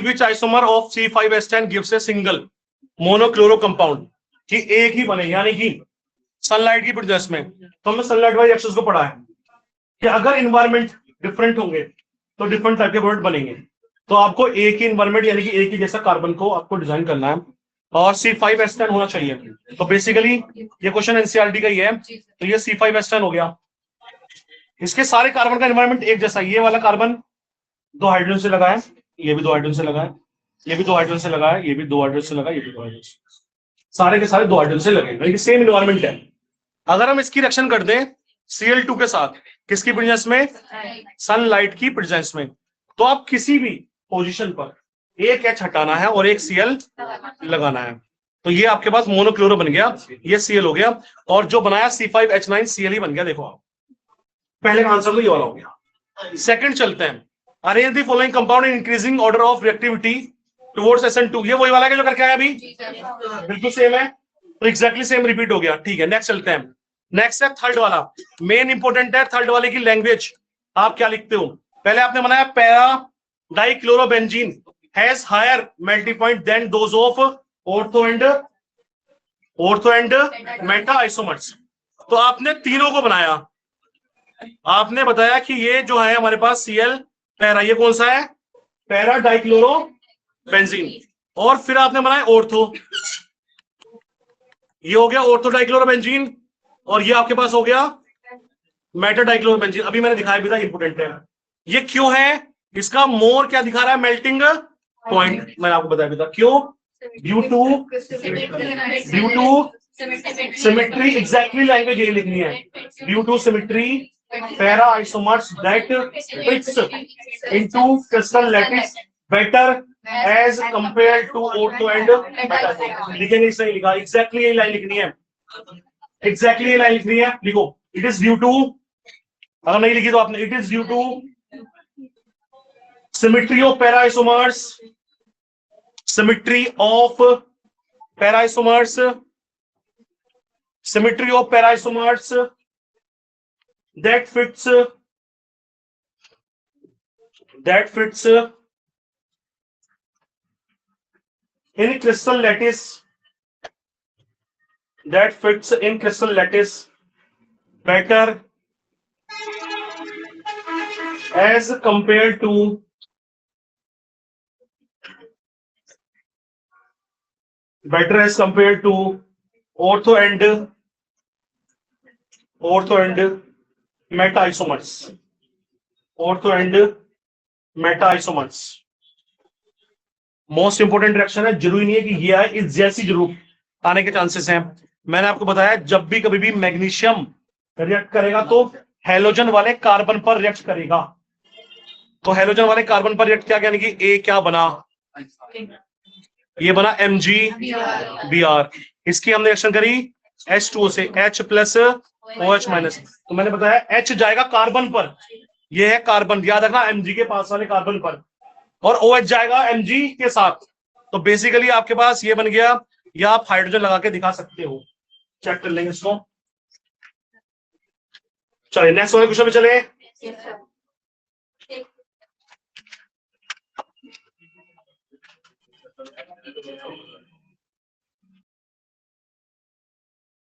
which isomer of C5H10 gives a single monochloro compound, कि एक ही बने, यानी कि सनलाइट की प्रेजेंस में, तो हमने सनलाइट वाले रिएक्शंस को पढ़ा है कि अगर इन्वायरमेंट डिफरेंट होंगे तो डिफरेंट टाइप के प्रोडक्ट बनेंगे। तो आपको एक ही इन्वायरमेंट यानी कि एक ही जैसा कार्बन को आपको डिजाइन करना है और C5H10 होना चाहिए। तो बेसिकली ये क्वेश्चन एनसीईआरटी का ही है, तो ये C5H10 हो गया। इसके सारे कार्बन का एनवायरमेंट एक जैसा, ये वाला कार्बन 2 हाइड्रोजन से लगा है, ये भी 2 हाइड्रोजन से लगा है, ये भी 2 हाइड्रोजन से लगा है, ये भी 2 हाइड्रोजन से लगा है, ये भी 2 हाइड्रोजन से, सारे के सारे 2 हाइड्रोजन से लगे, यानी कि सेम एनवायरमेंट है। अगर हम इसकी रिएक्शन कर दें Cl2 के साथ, किसकी प्रेजेंस में? सनलाइट की प्रेजेंस में, तो आप किसी भी पोजीशन पर एक H हटाना है और एक Cl लगाना है, तो ये आपके पास मोनोक्लोरो बन गया, ये Cl हो गया, और जो बनाया C5H9 Cl ही बन गया। देखो आप, पहले का आंसर तो ये वाला हो गया। सेकंड चलते हैं, arrange the following compound in increasing order of reactivity towards SN2। ये वही वाला है जो करके आया अभी, बिल्कुल सेम है, तो एग्जैक्टली सेम रिपीट हो गया। ठीक है, नेक्स्ट चलते हैं। नेक्स्ट है थर्ड वाला, मेन इंपोर्टेंट है थर्ड वाले की लैंग्वेज। आप क्या लिखते हो? पहले आपने बनाया para dichlorobenzene has higher melting point than those of ortho and meta isomers. तो आपने तीनों को बनाया, आपने बताया कि ये जो है हमारे पास Cl पैरा, ये कौन सा है? पैरा डाइक्लोरोबेंजीन, और फिर आपने बनाया ऑर्थो, ये हो गया ऑर्थो डाइक्लोरोबेंजीन, और ये आपके पास हो गया मेटा डाइक्लोरोबेंजीन। अभी मैंने दिखाया भी था, इंपोर्टेंट है। ये क्यों है? इसका मोर क्या दिखा रहा है? मेल्टिंग पॉइंट, मैंने आपको बताया भी था क्यों, due to symmetry, exactly language ये लिखनी है, due to symmetry para isomers that fits into crystal lattice better as compared to ortho and meta. लिखेंगे, सही लिखा, एग्जैक्टली ये लाइन लिखनी है, एग्जैक्टली ये लाइन लिखनी है, लिखो। इट इज ड्यू टू, अगर नहीं लिखी तो आपने, it is due to symmetry of para isomers, symmetry of para isomers, symmetry of para isomers that fits in crystal lattice, that fits in crystal lattice better as compared to ortho and Meta isomers, ortho and meta isomers. Most important reaction है, जरूरी नहीं है कि ये आए, इस जैसी जरूर आने के चांसेस हैं। मैंने आपको बताया जब भी कभी भी मैग्नीशियम रिएक्ट करेगा तो हैलोजन वाले कार्बन पर रिएक्ट करेगा, तो हैलोजन वाले कार्बन पर रिएक्ट क्या, यानी कि ए क्या बना? ये बना MgBr। इसकी हमने रिएक्शन करी H2O से, H प्लस OH माइनस, तो मैंने बताया H जाएगा कार्बन पर, ये है कार्बन, याद रखना Mg के पास वाले कार्बन पर, और OH जाएगा Mg के साथ। तो बेसिकली आपके पास ये बन गया, या आप हाइड्रोजन लगा के दिखा सकते हो, चेक कर लेंगे इसको। चलिए नेक्स्ट वाले क्वेश्चन पे चले।